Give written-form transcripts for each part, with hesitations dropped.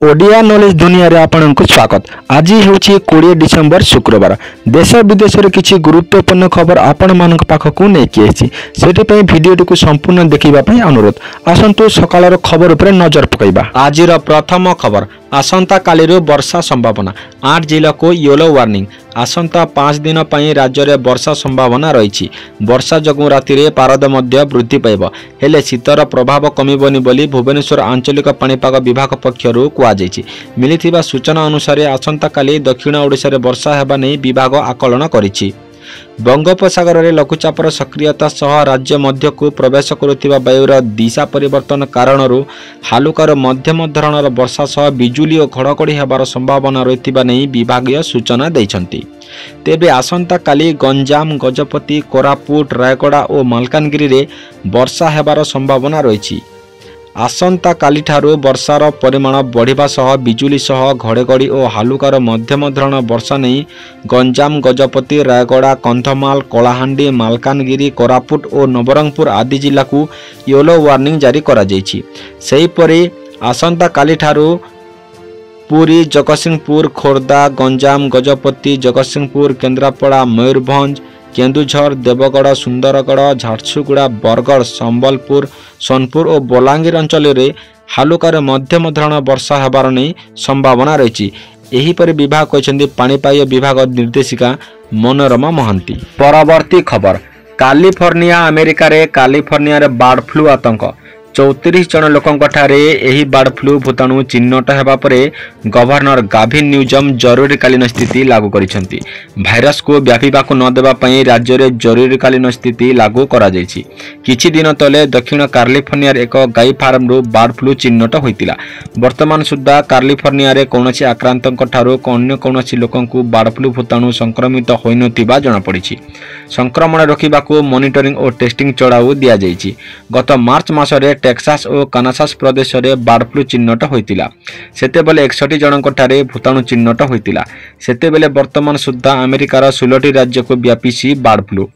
Odia knowledge दुनिया रे आपनको स्वागत। आज हूँ 20 डिसेम्बर शुक्रवार। देश विदेश में किसी गुरुत्वपूर्ण खबर आपण मान पाखक नहीं भिडियो को संपूर्ण देखा अनुरोध। आसतु सकाल खबर उपर नजर पकईबा। आज प्रथम खबर आसंता काली वर्षा संभावना 8 जिला को येलो वार्निंग। आसंता 5 दिन पर राज्य में वर्षा संभावना रही। वर्षा जगू राति में पारद वृद्धि पाइब हेले शीतर प्रभाव कमिबनी बोली भुवनेश्वर आंचलिक पाणीपाग विभाग पक्षर कहुई। मिलिथिबा सूचना अनुसार आसंता काली दक्षिण ओडिशा रे वर्षा हेबा नै विभाग आकलन करिछि। बंगोपसागर में लघुचापर सक्रियता सह राज्य मध्य को प्रवेश करुवा वायुर दिशा परिवर्तन कारण हालुकार मध्यम धरणर वर्षा सह बिजुली और घड़घड़ी होबार संभावना रही नहीं विभागीय सूचना देइछन्ति। तेबे आसंता काली गंजाम गजपति कोरापुट रायगड़ा और मालकानगिरी रे वर्षा हेबार संभावना रही। आसंता काली ठारू वर्षार परिमाण बढ़िबा सह बिजुली सह घड़घड़ी और हालुकार मध्यम धरण वर्षा नहीं गंजाम गजपति रायगड़ा कंधमाल कलाहांडी मालकानगिरी कोरापुट और नवरंगपुर आदि जिला को येलो वार्निंग जारी करा जायछि। सेहीपरि आसंता काली ठारू पुरी जगतसिंहपुर खोर्धा गंजाम गजपति जगतसिंहपुर केन्द्रापड़ा मयूरभंज केन्दुझर देवगढ़ सुंदरगढ़ झारसुगुड़ा बरगढ़ संबलपुर सोनपुर और बलांगीर अंचल में हालुकार मध्यम धरण वर्षा होबार नहीं संभावना रही। एहीपरि विभाग कहते पाणीपाग विभाग निर्देशिका मनोरमा महांती। परवर्ती खबर कैलिफोर्निया अमेरिका रे कैलिफोर्निया रे बर्ड फ्लू आतंक 34 जन लोकों एही बर्ड फ्लू भूताणु चिन्हट होगा पर गवर्नर गाभिन न्यूजम जरूरीकालीन स्थिति लागू करिसेंती। भाइरस को व्यापीबाकू न देबा पई राज्य में जरूरीकालीन स्थिति लागू करा जायछि। किछि दिन तले दक्षिण कैलिफोर्निया एक गाई फार्म रु बर्ड फ्लू चिन्हट होइतिला। वर्तमान सुद्धा कैलिफोर्निया रे कोनोसी आक्रांतक ठारू अन्य कोनोसी लोकंकु बर्ड फ्लू भूताणु संक्रमित होइनथिबा जणा पड़िछि। संक्रमण रोकिबाकू मॉनिटरिंग और टेस्टिंग चढ़ाऊ दिया जायछि। गत मार्च मासरे टेक्सास और कानासास प्रदेश में बर्ड फ्लू चिन्हट होइतिला। सेतेबेले 61 जनक ठारे भूताणु चिन्हट होइतिला। सेतेबेले वर्तमान सुद्धा अमेरिकार 16टी राज्य को व्यापीसी बर्ड फ्लू।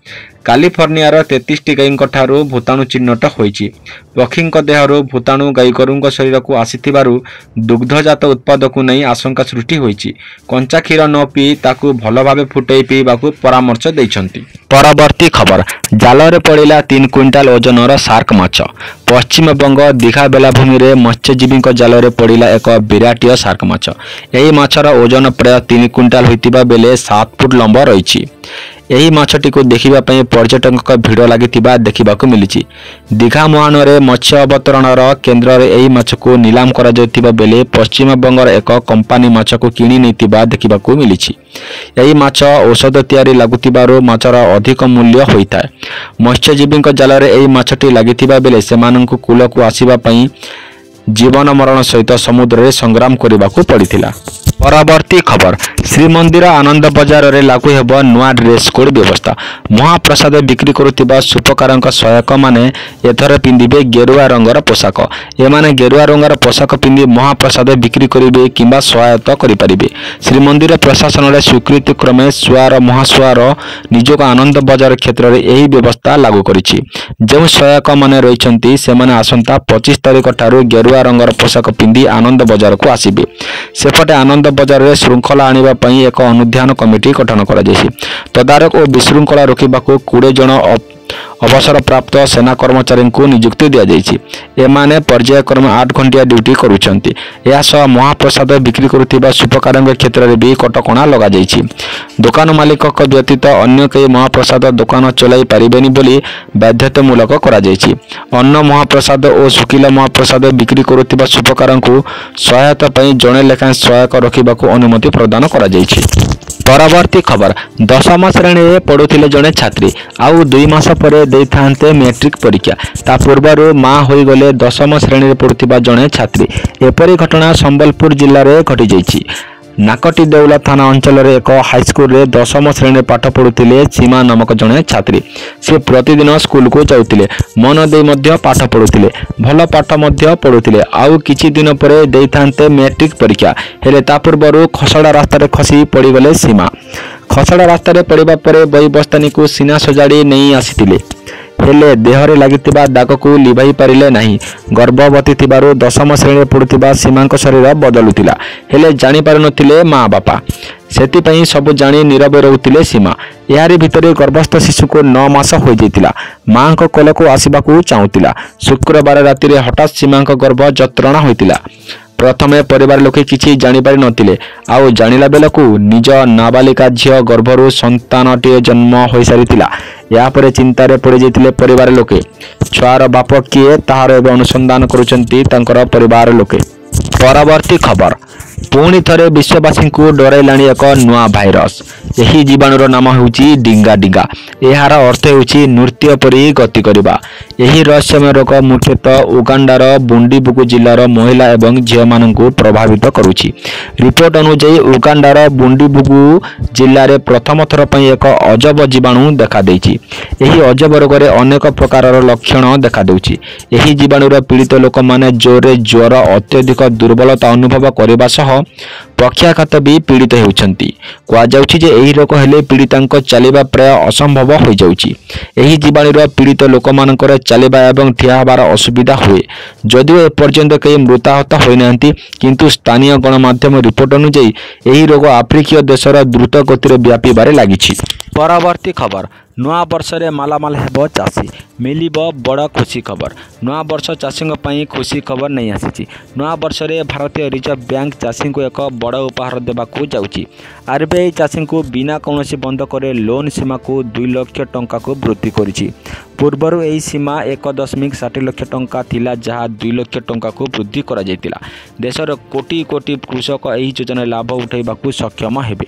कैलिफोर्निया 33टी गाई ठारू भूताणु चिन्हट होइछि। पक्षी देहरु भूताणु गाईगोरु शरीर को आसीथिबारु दुग्धजात उत्पाद को नहीं आशंका सृष्टि होइछि। कंचा क्षीर न पी ताकू भल भावे फुटई पीबाकू परामर्श दैछन्ति। परवर्ती खबर जाल रे पड़िला 3 क्विंटाल ओजनर सार्क माछ। पश्चिम बंग दीघा बेलाभूमि रे मत्स्यजीवी जाल रे पड़िला एक विराटीय सार्क माछ। एही माछर ओजन प्राय 3 क्विंटाल होइतिबा बेले 7 फुट लंबा रही। यही माछटी को देखिबा पई पर्यटक भिड़ लागितिबा देखिबाकू मिलिछि। दीघा मुहान रे मत्स्य अवतरणर केन्द्र रे एही माछ को नीलाम करा जायतिबा बेले पश्चिम बंगर एक कंपनी माछ को किणी नैतिबा देखिबाकू मिलिछि। यही माछ औषध तैयारी लागुतिबारो माछर अधिक मूल्य होइताय। मत्स्यजीवी जाल रे एही माछटी लागितिबा बेले सेमानंकु कूल को आसीबा पई जीवन मरण सहित समुद्र रे संग्राम करिबाकू पड़िथिला। परवर्ती खबर श्रीमंदिर आनंद बजार रे लागू हेब नुआ ड्रेस कोड व्यवस्था। महाप्रसाद बिक्री करुवा सुपकार सहायक माने एथर पिंधिबे गेरुआ रंगर पोशाक। एमाने गेरुआ रंगर पोशाक पिंधि महाप्रसाद बिक्री करिवे किंबा सहायता करिपारिबे। श्रीमंदिर प्रशासन रे स्वीकृति क्रमे सुआर महासुआर निजोग आनंद बजार क्षेत्र रे एही व्यवस्था लागू करिछि। जो सहायक माने रहिछन्ति सेमाने आसंता 25 तारिख ठारू गेरुआ रंगर पोशाक पिंधि आनंद बजार को आसीबे। सेपटे आनंद बजार रे श्रृंखला आनिबा पई एक अनुध्यान कमिटी गठन करा जायछि। तदारक और विशृंखला रोकिबाकू 20 जन अवसर प्राप्त सेना कर्मचारी को नियुक्ति दिया जायछि। एमाने पर्यायक्रमे 8 घंटिया ड्यूटी करूछन्ति। या सह महाप्रसाद बिक्री करुथिबा सुपकार क्षेत्र में भी कटकणा लगा जायछि। दुकान मालिक व्यतीत अन्य कई महाप्रसाद दुकान चलाई पारिबेनी बोली बाध्यतामूलक करा जायछि। अन्न महाप्रसाद और सुकिला महाप्रसाद बिक्री करुथिबा सुपकार को सहायता पई जणे लेखा सहायक रखिबाकू अनुमति प्रदान करा जायछि। परवर्ती खबर 10मा श्रेणी में पढ़ुथिले जणे छात्री आउ 2 मास परे देइथान्ते मैट्रिक परीक्षा। ता पूर्वरु मां होई गले 10मा श्रेणी में पढ़ुथिबा जणे छात्री। एपरी घटना संबलपुर जिल्ला रे घटी जायछि। नाकटी देउला थाना अंचल रे एक हाईस्कूल रे 10मा श्रेणी पाठ पढ़ुथिले सीमा नामक जणे छात्री। से प्रतिदिन स्कूल को जाउथिले, मन देई मध्य पाठ पढ़ुथिले, भल पाठ मध्य पढ़ुथिले। आउ किछि दिन परे देइथान्ते मैट्रिक परीक्षा हेले ता पूर्वरु खसड़ा रास्ता रे खसी पड़ी गले सीमा। खसड़ा रास्ता रे पड़िबा परे बई बस्तानी को सीना सजाड़ी नहीं आसीथिले। हेले देहरे लागितिबा दागकु लिभाई पारिले नाही। गर्भवती थिबारु 10म श्रेणी पढुतिबा सीमांक शरीर बदलुतिला, हेले जानि पारुनथिले माँ बापा। सेतिपई सब जानी नीरव रहुतिले सीमा। यारी भितरे गर्भस्थ शिशु को 9 मास हो जाइतिला। माँ को कोलको आसिबाकु चाहुतिला। शुक्रवार राति रे हठात सीमा गर्भ जत्रणा होइतिला। प्रथमे परिवार लोके किछि जानि पारि नथिले। आउ जानिला बेलकु निज नाबालिका झियो गर्भरु संतानटी जन्म होई सारितिला। या परे चिंतारे पड़ी जाइतिले परिवार लोके। छुआर बाप किए ताहार एबे अनुसंधान करुचंती तांकर परिवार लोके। परवर्ती खबर, पुणी थरे विश्ववासी को डराइलाणी एक नुआ भाइरस। यही जीवाणुर नाम होउची डिंगा डिंगा। यार अर्थ होउची नृत्य परी गति करिबा। यही रहस्यमय रोग मुख्यतः उगांडार बुंडीबुगु जिल्लार महिला एवं झियो माननकु प्रभावित करुची। रिपोर्ट अनुसार उगांडार बुंडीबुगु जिल्ला रे प्रथम थर पई एक अजब जीवाणु देखा देइची। यही अजब रोग रे अनेक प्रकारर लक्षण देखा देउची। यही जीवाणुर पीड़ित लोक माने जोरे ज्वर, अत्यधिक दुर्बलता अनुभव करबा सह पक्षाघात भी पीड़ित होउछंती। कहा जाउछि जे एही रोग हेले पीड़ितांक चलिबा प्राय असंभव हो जाउछि। एही जीवाणुर पीड़ित लोक मानकर चलिबा एवं ठिया हबार असुविधा हुए। जदिओ एपर्यंत कई मृताहत होइनांती, किंतु स्थानीय गणमाध्यम रिपोर्ट अनुसार एही रोग आफ्रिकीय देशर द्रुत गति व्यापीबारे लागिछि। परवर्ती खबर, नुआ वर्ष रे मालामाल हेबो चाषी, मिलिबो बड़ खुशी खबर। नुआ वर्ष चाषी पई खुशी खबर नहीं आसी। नुआ वर्ष रे भारतीय रिजर्व बैंक चाषी को एक बड़ उपहार देबाकू जाउची। आरबीआई चाषी को बिना कौनसी बंधक रे लोन सीमा को 2 लाख टंका को वृद्धि करिछि। पूर्वरु एही सीमा 1.60 लाख टंका थिला, जहाँ 2 लाख टंका को वृद्धि करा जायतिला। देशर कोटी कोटी कृषक एही योजना लाभ उठाइबाकू सक्षम हेबे।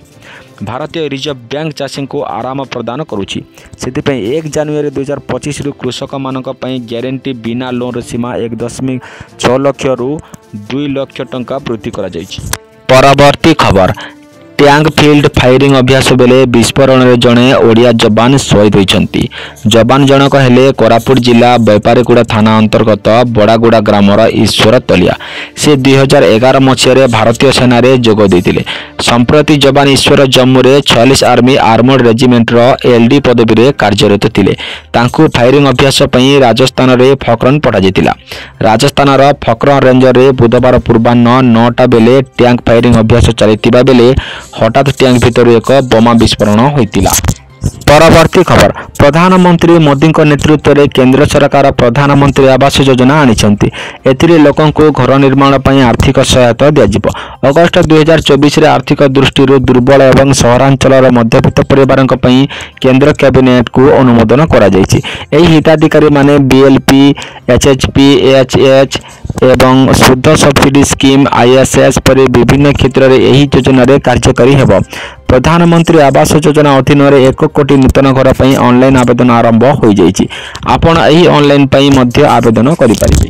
भारतीय रिजर्व बैंक चाषी को आराम प्रदान करुछि। सेतिपई 1 जनवरी 2025 रु कृषक मानक पई ग्यारंटी बिना लोन सीमा 1.6 लाख रु 2 लाख टंका वृद्धि करा जायछि। परवर्ती खबर, टैंक फील्ड फायरिंग अभ्यास बेले विस्फोरण रे जणे ओडिया जवान शहीद होइछंती। जवान जनक हेले कोरापुट जिला बैपारीगुड़ा थाना अंतर्गत बड़ागुड़ा ग्रामर ईश्वर तलिया। से 2011 मसीह भारतीय सेना रे जोग देइतिले। संप्रति जवान ईश्वर जम्मू रे 46 आर्मी आर्मर्ड रेजिमेंट रो एलडी पदवी रे कार्यरत थिले। तांकु फायरिंग अभ्यास पई राजस्थान रे फकरन पठा जाइतिला। राजस्थान रो फकरन रेंज रे बुधवार पूर्वाह्न 9टा बेले टैंक फायरिंग अभ्यास चलितिबा बेले हठात टैंक भीतर एक बोमा विस्फोरण होइतिला। परवर्ती खबर, प्रधानमंत्री मोदी नेतृत्व में केंद्र सरकार प्रधानमंत्री आवास योजना आनिछंती। एथिरे लोकन को घर निर्माण पई आर्थिक सहायता दियाजिबो। अगस्त 2024 रे आर्थिक दृष्टि दुर्बल एवं सहरांचल मध्यवित्त परिवार पई केंद्र कैबिनेट को अनुमोदन करा जायछि। एही हिताधिकारी माने बीएलपी, एचएचपी, एएचएच एवं शुद्ध सब्सिडी स्कीम आईएसएस पर विभिन्न क्षेत्र में यही योजना रे कार्यकारी हेबो। प्रधानमंत्री आवास योजना अधीन रे 1 कोटी नूतन घर पई ऑनलाइन आवेदन आरंभ हो जाइछि। आपण एही ऑनलाइन पई मध्य आवेदन करि परिबे।